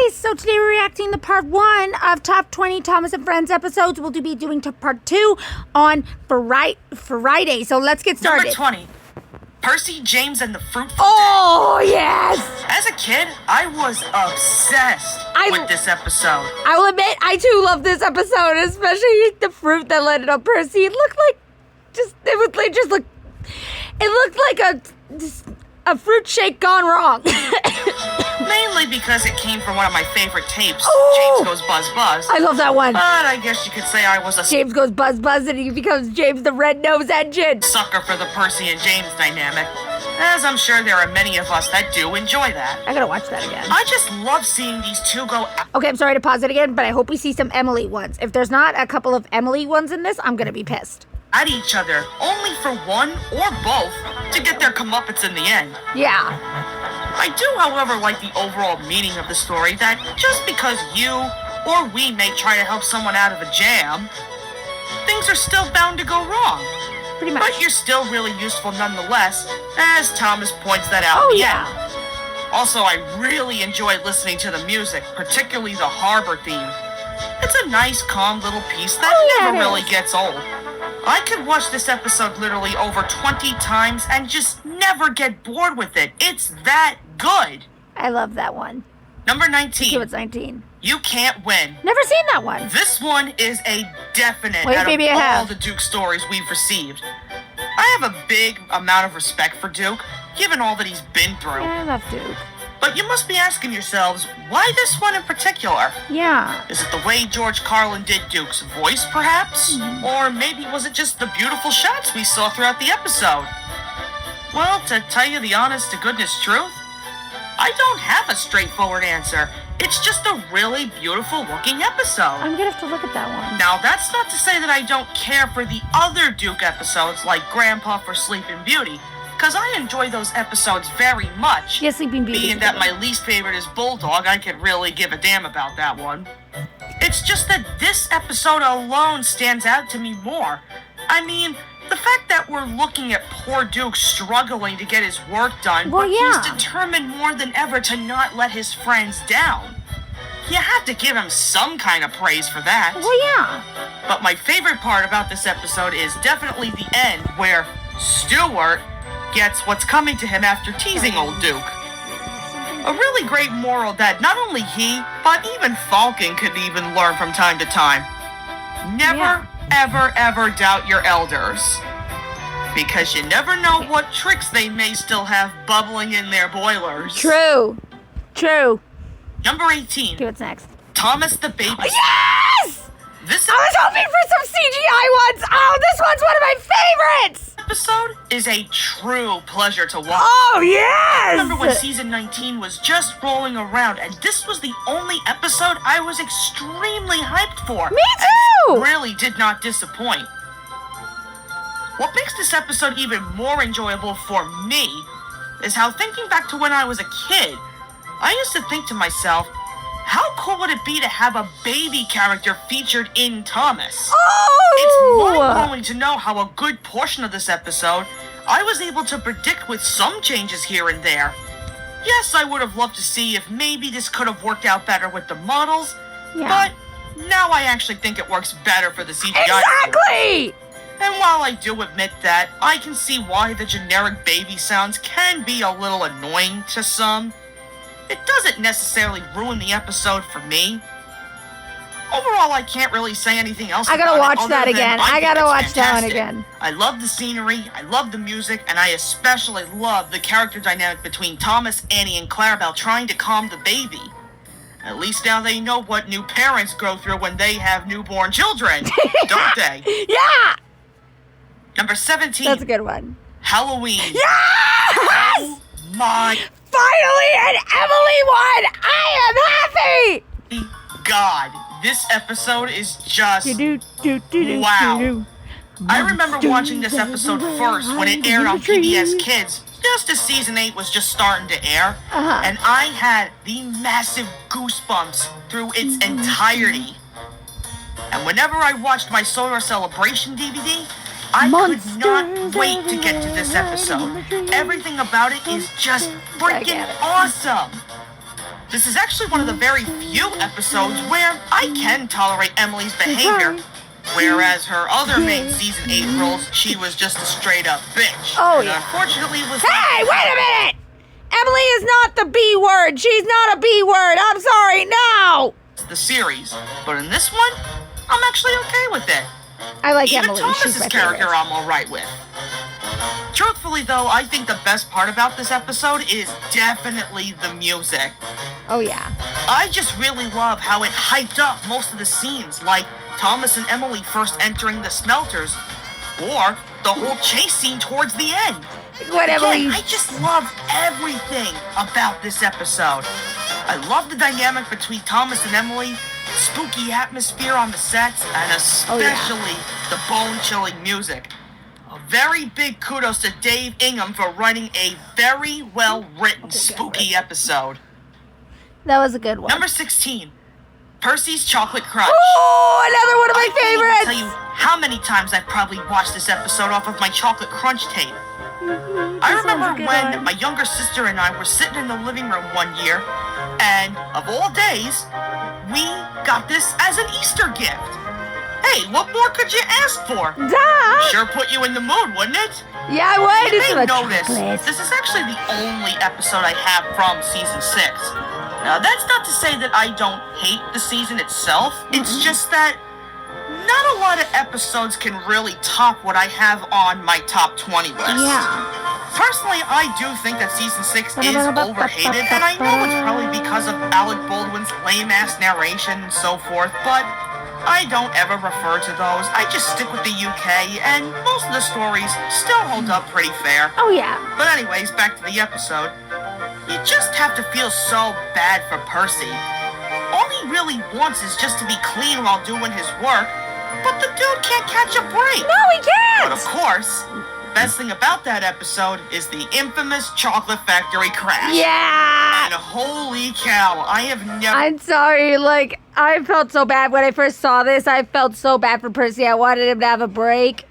guys, so today we're reacting to part 1 of Top 20 Thomas and Friends episodes. We'll be doing to part 2 on Friday, so let's get started. Number 20, Percy, James, and the Fruitful Oh, yes! As a kid, I was obsessed with this episode. I will admit, I too love this episode, especially the fruit that landed on Percy. It looked like, it looked like a fruit shake gone wrong. Mainly because it came from one of my favorite tapes, Oh! James Goes Buzz Buzz. I love that one. But I guess you could say I was a James goes buzz buzz and he becomes James the Red-Nosed Engine. sucker for the Percy and James dynamic, as I'm sure there are many of us that do enjoy that. I gotta watch that again. I just love seeing these two go Okay, I'm sorry to pause it again, but I hope we see some Emily ones. If there's not a couple of Emily ones in this, I'm gonna be pissed. at each other, only for one or both to get their comeuppance in the end. Yeah. I do, however, like the overall meaning of the story that just because you or we may try to help someone out of a jam, things are still bound to go wrong. Pretty much. But you're still really useful nonetheless, as Thomas points that out in the end. Also, I really enjoyed listening to the music, particularly the harbor theme. It's a nice, calm little piece that never really gets old. I could watch this episode literally over 20 times and just never get bored with it. It's that good. I love that one. Number 19. Okay, what's 19? You Can't Win. Never seen that one. This one is a definite Wait, out maybe I of all have. the Duke stories we've received. I have a big amount of respect for Duke, given all that he's been through. Yeah, I love Duke. But you must be asking yourselves, why this one in particular? Yeah. Is it the way George Carlin did Duke's voice, perhaps? Or maybe was it just the beautiful shots we saw throughout the episode? Well, to tell you the honest to goodness truth, I don't have a straightforward answer. It's just a really beautiful looking episode. I'm gonna have to look at that one. Now, that's not to say that I don't care for the other Duke episodes like Grandpa for Sleeping Beauty, because I enjoy those episodes very much. Yeah, Sleeping Beauty. Being that my least favorite is Bulldog, I could really give a damn about that one. It's just that this episode alone stands out to me more. I mean, the fact that we're looking at poor Duke struggling to get his work done, Well, but yeah. he's determined more than ever to not let his friends down. You have to give him some kind of praise for that. Well, yeah. But my favorite part about this episode is definitely the end, where Stuart gets what's coming to him after teasing old Duke. A really great moral that not only he, but even Falcon could even learn from time to time. Never, ever doubt your elders. Because you never know what tricks they may still have bubbling in their boilers. True. Number 18. Okay, what's next? Thomas the Baby. Yes! This I was hoping for some CGI ones. Oh, this one's one of my favorites. episode is a true pleasure to watch. Oh, yes! I remember when season 19 was just rolling around, and this was the only episode I was extremely hyped for. Me too! It really did not disappoint. What makes this episode even more enjoyable for me is how, thinking back to when I was a kid, I used to think to myself, how cool would it be to have a baby character featured in Thomas? Oh! It's mind-blowing to know how a good portion of this episode I was able to predict with some changes here and there. Yes, I would have loved to see if maybe this could have worked out better with the models, but now I actually think it works better for the CGI. Exactly! And while I do admit that, I can see why the generic baby sounds can be a little annoying to some. It doesn't necessarily ruin the episode for me. Overall, I can't really say anything else I about gotta it watch other that than again. I I think gotta it's watch that one fantastic. again. I love the scenery, I love the music, and I especially love the character dynamic between Thomas, Annie, and Clarabelle trying to calm the baby. At least now they know what new parents go through when they have newborn children, don't they? Yeah! Number 17. That's a good one. Halloween. Yes! Oh my Finally, an Emily one! I am happy! God, this episode is just wow. I remember watching this episode first when it aired on PBS Kids, just as season 8 was just starting to air, and I had the massive goosebumps through its entirety. And whenever I watched my Solar Celebration DVD, I could not wait to get to this episode. Everything about it is just freaking awesome. This is actually one of the very few episodes where I can tolerate Emily's behavior. Whereas her other main season 8 roles, she was just a straight up bitch. Oh, and yeah. unfortunately was Hey, wait a minute! Emily is not the B word. She's not a B word. I'm sorry. No. the series. But in this one, I'm actually okay with it. I like Even Emily. She's Thomas's my character favorite. I'm alright with. Truthfully though, I think the best part about this episode is definitely the music. Oh, yeah. I just really love how it hyped up most of the scenes, like Thomas and Emily first entering the smelters, or the whole chase scene towards the end. What, Emily? Again, I just love everything about this episode. I love the dynamic between Thomas and Emily, spooky atmosphere on the sets, and especially the bone-chilling music. A very big kudos to Dave Ingham for writing a very well-written spooky episode. That was a good one. Number 16, Percy's Chocolate Crunch. Oh, another one of my I can't even favorites. tell you how many times I've probably watched this episode off of my Chocolate Crunch tape. I remember when my younger sister and I were sitting in the living room one year, and of all days, we got this as an Easter gift. Hey, what more could you ask for? Duh. Sure put you in the mood, wouldn't it? Yeah, I would. You It's may about notice, chocolate. this is actually the only episode I have from season 6. Now, that's not to say that I don't hate the season itself. It's just that not a lot of episodes can really top what I have on my top 20 list. Yeah. Personally, I do think that season 6 is overhated, and I know it's probably because of Alec Baldwin's lame-ass narration and so forth, but I don't ever refer to those. I just stick with the UK, and most of the stories still hold up pretty fair. Oh, yeah. But anyways, back to the episode. You just have to feel so bad for Percy. All he really wants is just to be clean while doing his work, but the dude can't catch a break. No, he can't. But of course, best thing about that episode is the infamous chocolate factory crash. Yeah. And holy cow, I have never... I'm sorry. Like, I felt so bad when I first saw this. I felt so bad for Percy. I wanted him to have a break.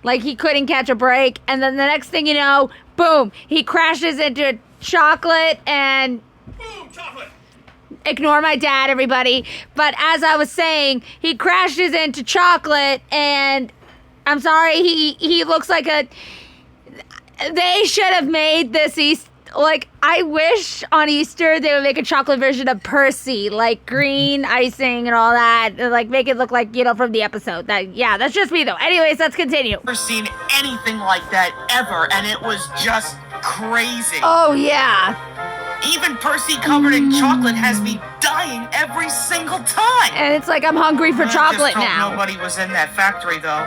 Like, he couldn't catch a break. And then the next thing you know, boom, he crashes into chocolate and... Boom, chocolate! Ignore my dad, everybody. But as I was saying, he crashes into chocolate, and I'm sorry, he looks like a... They should have made this Easter... Like, I wish on Easter they would make a chocolate version of Percy, like green icing and all that. And, like, make it look like, you know, from the episode. Yeah, that's just me, though. Anyways, let's continue. Never seen anything like that ever, and it was just crazy. Oh, yeah. Even Percy covered in chocolate has me dying every single time. And it's like I'm hungry for chocolate I just hope now. nobody was in that factory, though.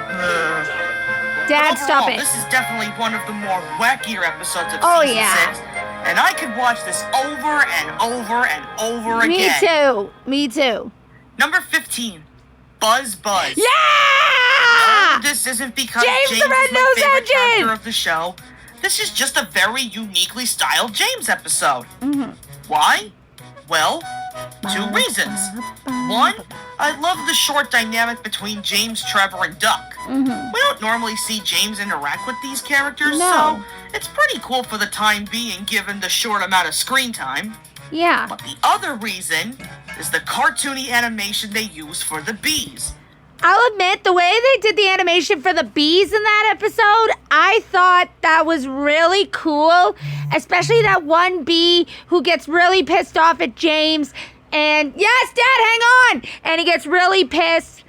Dad, But stop overall, it. This is definitely one of the more wackier episodes of Oh, season yeah. 6. And I could watch this over and over and over Me again. too. Me too. Number 15, Buzz Buzz. Yeah! No, this isn't because James James the is my Red-Nosed favorite Engine! character of the show. This is just a very uniquely styled James episode. Why? Well, 2 reasons. One, I love the short dynamic between James, Trevor, and Duck. We don't normally see James interact with these characters, No. so it's pretty cool for the time being given the short amount of screen time. Yeah. But the other reason is the cartoony animation they use for the bees. I'll admit, the way they did the animation for the bees in that episode, I thought that was really cool. Especially that one bee who gets really pissed off at James. And, yes, Dad, hang on! And he gets really pissed.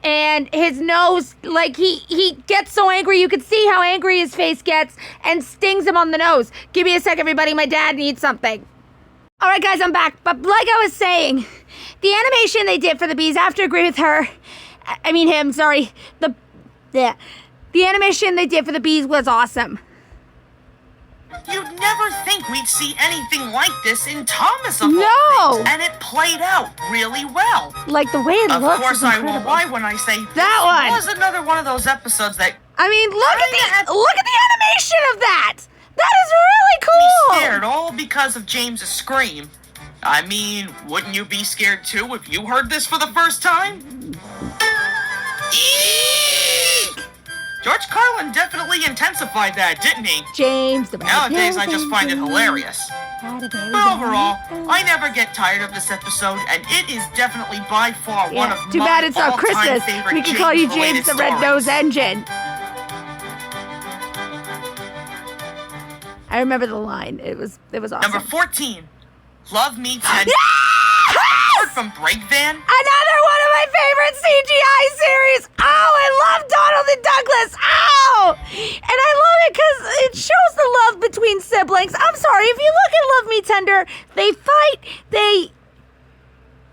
And his nose, like, he gets so angry. You can see how angry his face gets and stings him on the nose. Give me a sec, everybody. My dad needs something. All right, guys, I'm back. But like I was saying, the animation they did for the bees, I have to agree with her. I mean him, sorry. The animation they did for the bees was awesome. You'd never think we'd see anything like this in Thomas of all No! things, and it played out really well. Like, the way it Of looks course, is I incredible. won't lie when I say That this one. was another one of those episodes that I mean, look at Kinda the animation of that. That is me really cool. scared, all because of James's scream. I mean, wouldn't you be scared too if you heard this for the first time? Eek! George Carlin definitely intensified that, didn't he? James, the Nowadays, I just find it hilarious. But overall, I never get tired of this episode, and it is definitely by far one of Too my bad it's not all-time Christmas. favorite We can call you James-related James the Red-Nosed stories. Engine. I remember the line. It was awesome. Number 14, Love Me Tender. Yes! Heard from Break Van. Another one of my favorite CGI series. Oh, I love Donald and Douglas. Oh! And I love it because it shows the love between siblings. I'm sorry, if you look at Love Me Tender, they fight, they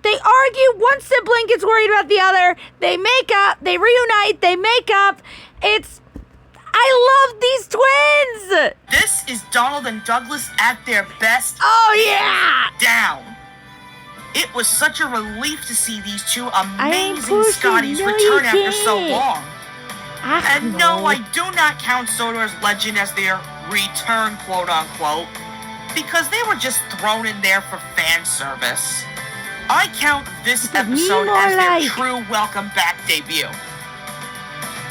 argue, one sibling gets worried about the other, they make up, they reunite, they make up. I love these twins. This is Donald and Douglas at their best. Oh, yeah. Down. It was such a relief to see these two amazing pushing, Scotties no, return you after so didn't. long. And no, I do not count Sodor's Legend as their return, quote-unquote, because they were just thrown in there for fan service. I count this episode as their true welcome back debut.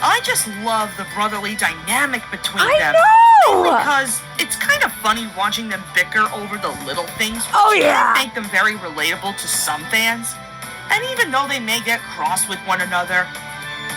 I just love the brotherly dynamic between them. know! Because it's kind of funny watching them bicker over the little things, which Oh, yeah. can make them very relatable to some fans. And even though they may get cross with one another,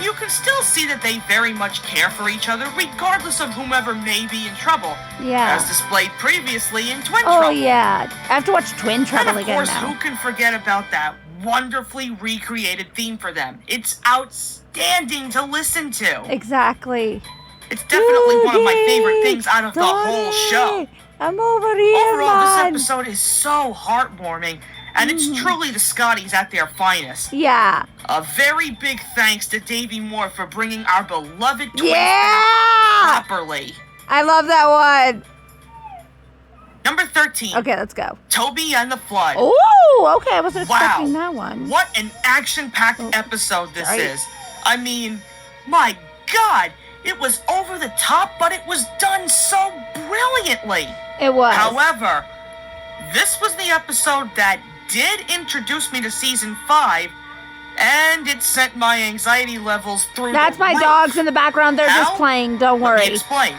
you can still see that they very much care for each other, regardless of whomever may be in trouble. Yeah. As displayed previously in Twin Oh, Trouble. yeah. I have to watch Twin Trouble And of again course, now. who can forget about that wonderfully recreated theme for them? It's outstanding to listen to. Exactly. It's definitely one of my favorite things out of the whole show. I'm over here, Overall, this man. episode is so heartwarming, and it's truly the Scotties at their finest. Yeah. A very big thanks to Davey Moore for bringing our beloved twins Yeah! properly. I love that one. Number 13, Okay, let's go. Toby and the Flood. Oh, okay. I wasn't Wow. expecting that one. What an action-packed Oh, episode this sorry. is. I mean, my God, it was over the top, but it was done so brilliantly. It was. However, this was the episode that did introduce me to season 5, and it sent my anxiety levels through That's the my roof. dogs in the background. They're just How? playing. Don't Let me worry. explain.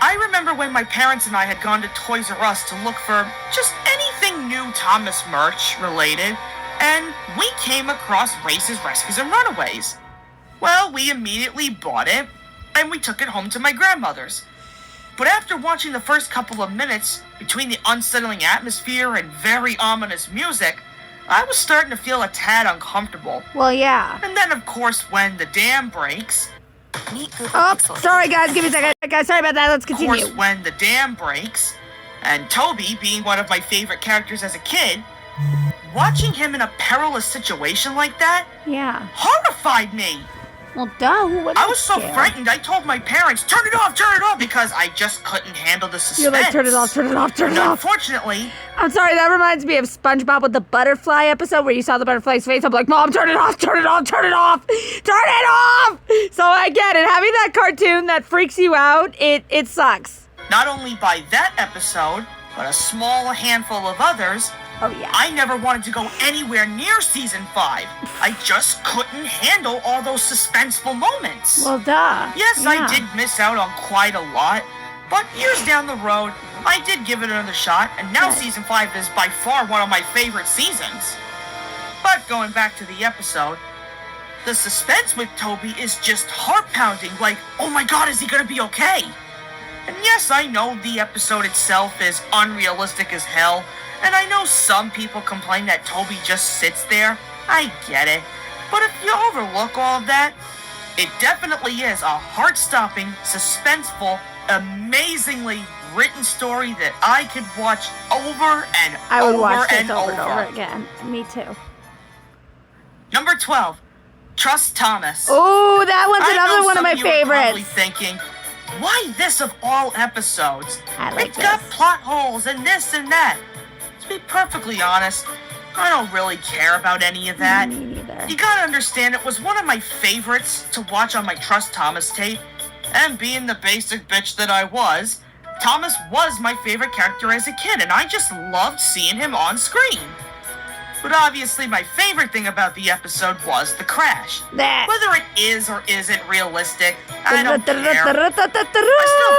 I remember when my parents and I had gone to Toys R Us to look for just anything new Thomas merch related, and we came across Races, Rescues, and Runaways. Well, we immediately bought it, and we took it home to my grandmother's. But after watching the first couple of minutes, between the unsettling atmosphere and very ominous music, I was starting to feel a tad uncomfortable. Well, yeah. And then, of course, when the dam breaks, Oh, sorry, guys. Give me a second. Guys, sorry about that. Let's of continue. course, when the dam breaks, and Toby being one of my favorite characters as a kid, watching him in a perilous situation like that Yeah. horrified me. Well, duh. Who would I was so care? frightened, I told my parents, turn it off, because I just couldn't handle the suspense. You're like, turn it off, turn it off, turn And it off. unfortunately, I'm sorry, that reminds me of SpongeBob with the butterfly episode where you saw the butterfly's face. I'm like, Mom, turn it off, turn it off, turn it off, turn it off! So I get it. Having that cartoon that freaks you out, it sucks. not only by that episode, but a small handful of others, Oh, yeah. I never wanted to go anywhere near season 5. I just couldn't handle all those suspenseful moments. Well, duh. Yes, Yeah. I did miss out on quite a lot, but years down the road, I did give it another shot, and now Right. season 5 is by far one of my favorite seasons. But going back to the episode, the suspense with Toby is just heart-pounding, like, oh my God, is he gonna be okay? And yes, I know the episode itself is unrealistic as hell, and I know some people complain that Toby just sits there. I get it. But if you overlook all of that, it definitely is a heart-stopping, suspenseful, amazingly written story that I could watch over and I would over watch this and over and over again. Me too. Number 12, Trust Thomas. Oh, that one's I another know one of some my you are probably favorites. thinking, why this of all episodes? I like It's got this. plot holes and this and that. To be perfectly honest, I don't really care about any of that. Me neither. You gotta understand, it was one of my favorites to watch on my Trust Thomas tape, and being the basic bitch that I was, Thomas was my favorite character as a kid, and I just loved seeing him on screen. But obviously my favorite thing about the episode was the crash. That. Whether it is or isn't realistic, I don't care. I still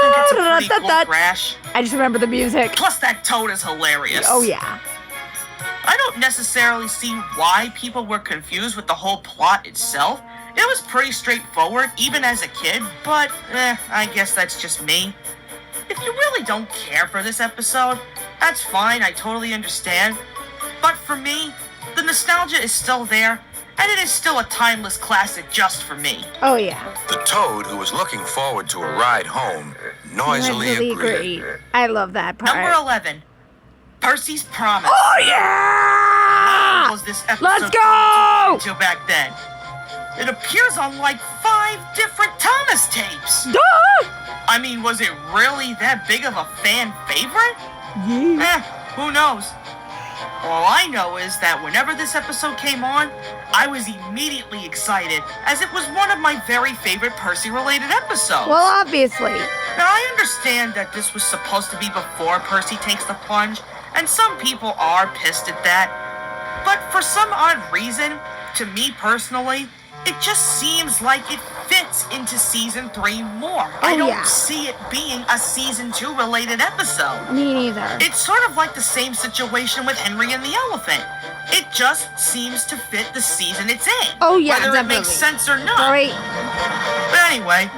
think it's a pretty cool crash. I just remember the music. Plus that toad is hilarious. Oh, yeah. I don't necessarily see why people were confused with the whole plot itself. It was pretty straightforward, even as a kid, but I guess that's just me. If you really don't care for this episode, that's fine, I totally understand. But for me, the nostalgia is still there, and it is still a timeless classic just for me. Oh, yeah. The toad, who was looking forward to a ride home, noisily agreed. I love that part. Number 11, Percys Promise. Oh, yeah! Was this episode Let's go! until back then? It appears on like 5 different Thomas tapes. Duh! I mean, was it really that big of a fan favorite? Yeah. Who knows? All I know is that whenever this episode came on, I was immediately excited, as it was one of my very favorite Percy-related episodes. Well, obviously. Now, I understand that this was supposed to be before Percy takes the plunge, and some people are pissed at that. But for some odd reason, to me personally, it just seems like it fits into Season 3 more. I don't see it being a Season 2 related episode. Me neither. It's sort of like the same situation with Henry and the Elephant. It just seems to fit the season it's in. Oh, yeah, whether definitely. it makes sense or not. Right. But anyway,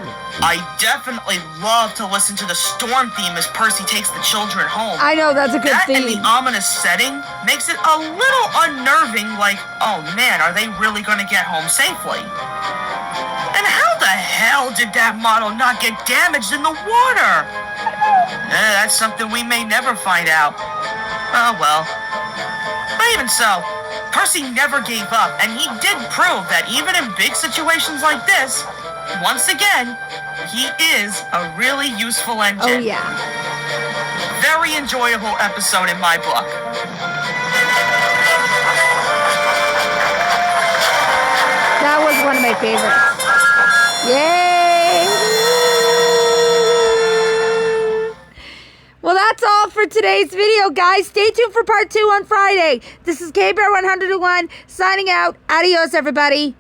I definitely love to listen to the storm theme as Percy takes the children home. I know, that's a good That and theme. the ominous setting makes it a little unnerving, like, oh man, are they really going to get home safely? And how the hell did that model not get damaged in the water? That's something we may never find out. Oh well. But even so, Percy never gave up, and he did prove that even in big situations like this, once again, he is a really useful engine. Oh, yeah. Very enjoyable episode in my book. That was one of my favorites. Yay! Well, that's all for today's video, guys. Stay tuned for part 2 on Friday. This is KBear101 signing out. Adios, everybody.